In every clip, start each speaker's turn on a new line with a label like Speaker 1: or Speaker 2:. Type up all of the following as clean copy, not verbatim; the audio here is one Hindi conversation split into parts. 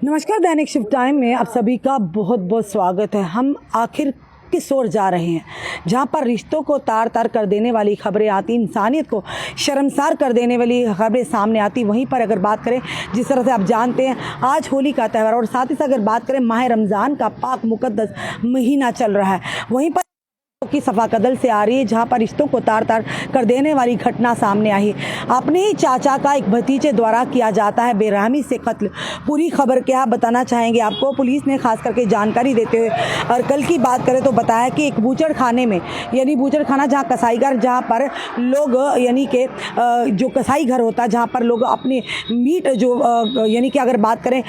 Speaker 1: नमस्कार, दैनिक शिव टाइम में आप सभी का बहुत बहुत स्वागत है। हम आखिर किस ओर जा रहे हैं, जहां पर रिश्तों को तार तार कर देने वाली खबरें आती, इंसानियत को शर्मसार कर देने वाली खबरें सामने आती। वहीं पर अगर बात करें, जिस तरह से आप जानते हैं आज होली का त्यौहार और साथ ही साथ अगर बात करें माह रमज़ान का पाक मुकद्दस महीना चल रहा है, वहीं पर की सफाकदल से आ रही है, जहां पर रिश्तों को तार तार कर देने वाली घटना सामने आई। अपने ही चाचा का एक भतीजे द्वारा किया जाता है बेरहमी से कत्ल। पूरी खबर क्या बताना चाहेंगे आपको। पुलिस ने खास करके जानकारी देते हुए और कल की बात करें तो बताया कि एक बूचड़ खाने में, यानी बूचड़ खाना जहां कसाईघर, जहां पर लोग यानी कि जो कसाई घर होता है, जहां पर लोग अपने मीट जो यानी कि अगर बात करें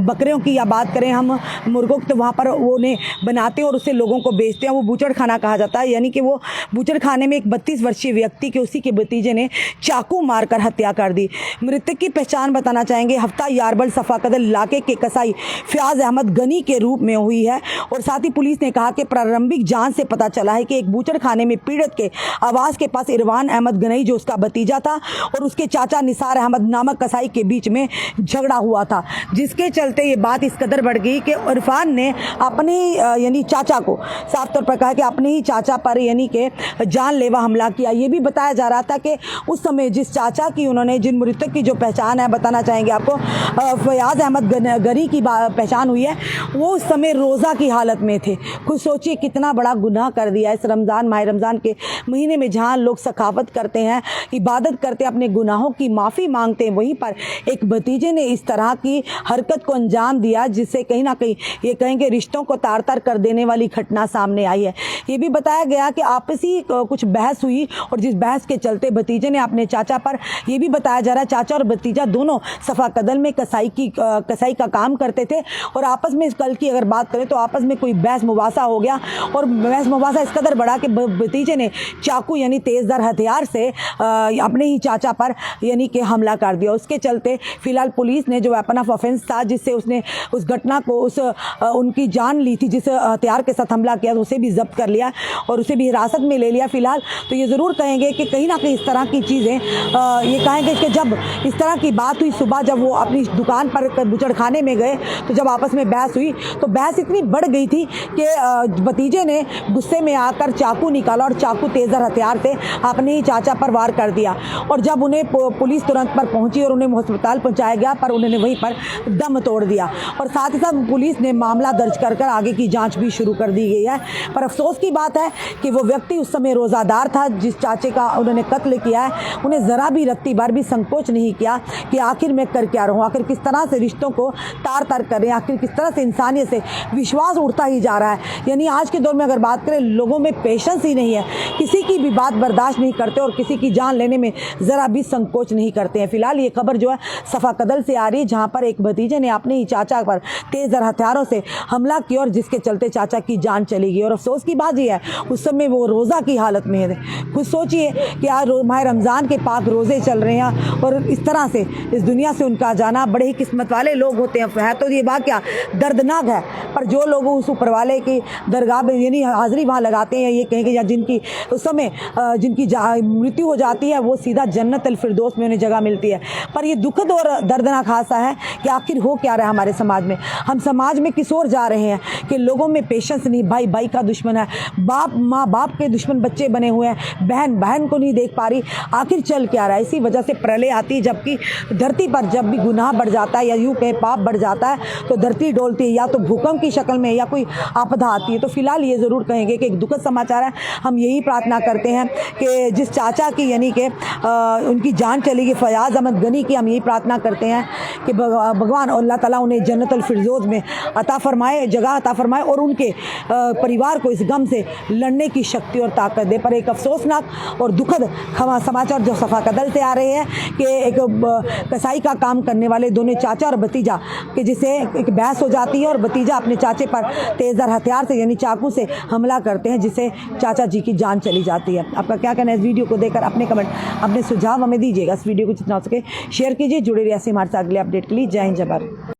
Speaker 1: बकरियों की या बात करें हम मुर्गों की, तो वहाँ पर वो उन्हें बनाते हैं और उससे लोगों को बेचते हैं। वो बूचड़ खाना कहा जाता है। यानी कि वो बूचड़ खाने में एक 32 वर्षीय व्यक्ति के उसी के भतीजे ने चाकू मारकर हत्या कर दी। मृतक की पहचान बताना चाहेंगे हफ्ता यारबल सफाकदल इलाके के कसाई फयाज अहमद गनी के रूप में हुई है। और साथ ही पुलिस ने कहा कि प्रारंभिक जांच से पता चला है कि एक बूचड़ खाने में पीड़ित के आवास के पास इरफान अहमद गनई, जो उसका भतीजा था, और उसके चाचा निसार अहमद नामक कसाई के बीच में झगड़ा हुआ था, जिसके चलते ये बात इस कदर बढ़ गई कि इरफान ने अपने यानी चाचा को साफ तौर पर कहा कि अपने ही चाचा पर यानी कि जानलेवा हमला किया। ये भी बताया जा रहा था कि उस समय जिस चाचा की उन्होंने, जिन मृतक की जो पहचान है बताना चाहेंगे आपको, फयाज अहमद गनी की पहचान हुई है, वो उस समय रोज़ा की हालत में थे। खुद सोचिए कितना बड़ा गुनाह कर दिया इस रमज़ान, माह रमज़ान के महीने में, जहाँ लोग सखावत करते हैं, इबादत करते हैं, अपने गुनाहों की माफ़ी मांगते हैं, वहीं पर एक भतीजे ने इस तरह की हरकत को अंजाम दिया, जिससे कहीं ना कहीं ये कहेंगे रिश्तों को तार तार कर देने वाली घटना सामने आई है। ये भी बताया गया कि आपसी कुछ बहस हुई और जिस बहस के चलते भतीजे ने अपने चाचा पर, ये भी बताया जा रहा है चाचा और भतीजा दोनों सफाकदल में कसाई का काम करते थे, और आपस में कल की अगर बात करें तो आपस में कोई बहस मुबासा हो गया, और बहस मुबासा इस कदर बढ़ा कि भतीजे ने चाकू यानी तेजदार हथियार से अपने ही चाचा पर यानी कि हमला कर दिया। उसके चलते फिलहाल पुलिस ने जो वेपन ऑफ ऑफेंस था, जिससे उसने उस घटना को उनकी जान ली थी, जिस हथियार के साथ हमला किया, उसे भी जब्त कर लिया और उसे भी हिरासत में ले लिया। फिलहाल तो ये ज़रूर कहेंगे कि कहीं ना कहीं इस तरह की चीज़ें ये कहेंगे कि जब इस तरह की बात हुई सुबह, जब वो अपनी दुकान पर बूचड़ खाने में गए, तो जब आपस में बहस हुई तो बहस इतनी बढ़ गई थी कि भतीजे ने गुस्से में आकर चाकू निकाला और चाकू तेजर हथियार से अपने ही चाचा पर वार कर दिया। और जब उन्हें पुलिस तुरंत पर पहुंची और उन्हें अस्पताल पहुंचाया गया, पर उन्होंने वहीं पर दम तोड़ दिया। और साथ ही साथ पुलिस ने मामला दर्ज कर आगे की जाँच भी शुरू कर दी गई है। पर अफसोस की बात है कि वो व्यक्ति उस समय रोज़ादार था जिस चाचे का उन्होंने कत्ल किया है। उन्हें ज़रा भी रत्ती बार भी संकोच नहीं किया कि आखिर मैं कर क्या रहूँ, आखिर किस तरह से रिश्तों को तार तार करें, आखिर किस तरह से इंसानियत से विश्वास उठता ही जा रहा है। यानी आज के दौर में अगर बात करें, लोगों में पेशेंस ही नहीं है, किसी की भी बात बर्दाश्त नहीं करते और किसी की जान लेने में ज़रा भी संकोच नहीं करते हैं। फिलहाल ये खबर जो है सफाकदल से आ रही है, जहाँ पर एक भतीजे ने अपने ही चाचा पर तेज़र हथियारों से हमला किया और जिसके चलते चाचा की जान चली गई। और अफसोस की बात यह है उस समय वो रोज़ा की हालत में है। खुद सोचिए कि आज माह रमज़ान के पाक रोज़े चल रहे हैं और इस तरह से इस दुनिया से उनका जाना, बड़े ही किस्मत वाले लोग होते हैं। है तो ये वाक़या दर्दनाक है, पर जो लोग उस ऊपर वाले की दरगाह में यानी हाज़िरी वहाँ लगाते हैं, ये कहेंगे या जिनकी उस समय जिनकी मृत्यु हो जाती है, वो सीधा जन्नत अल फिरदौस में उन्हें जगह मिलती है। पर ये दुखद और दर्दनाक हादसा है कि आखिर हो क्या रहा है हमारे समाज में। हम समाज में किस ओर जा रहे हैं कि लोगों में पेशेंस नहीं, भाई भाई का दुश्मन है, बाप माँ बाप के दुश्मन बच्चे बने हुए हैं, बहन बहन को नहीं देख पा रही। आखिर चल क्या रहा है? इसी वजह से प्रलय आती है, जबकि धरती पर जब भी गुनाह बढ़ जाता है या यूँ कहें पाप बढ़ जाता है, तो धरती डोलती है, या तो भूकंप की शक्ल में या कोई आपदा आती है। तो फिलहाल ये ज़रूर कहेंगे कि एक दुखद समाचार है। हम यही प्रार्थना करते हैं कि जिस चाचा की यानी कि उनकी जान चली गई, फयाज अहमद गनी की, हम यही प्रार्थना करते हैं कि भगवान अल्लाह ताला उन्हें जन्नत अल फिरदौस में अता फरमाए, जगह अता फरमाए और उनके परिवार को इस गम से लड़ने की शक्ति और ताकत दे। पर एक अफसोसनाक और दुखद समाचार जो सफाकदल से आ रहे हैं कि एक कसाई का काम करने वाले दोनों चाचा और भतीजा के जिसे एक बहस हो जाती है और भतीजा अपने चाचे पर तेजर हथियार से यानी चाकू से हमला करते हैं, जिससे चाचा जी की जान चली जाती है। आपका क्या कहना है इस वीडियो को देखकर? अपने कमेंट, अपने सुझाव हमें दीजिएगा। इस वीडियो को जितना हो सके शेयर कीजिए। जुड़े रहिए ऐसे हमारे साथ अगले अपडेट के लिए। जय हिंद, जय भारत।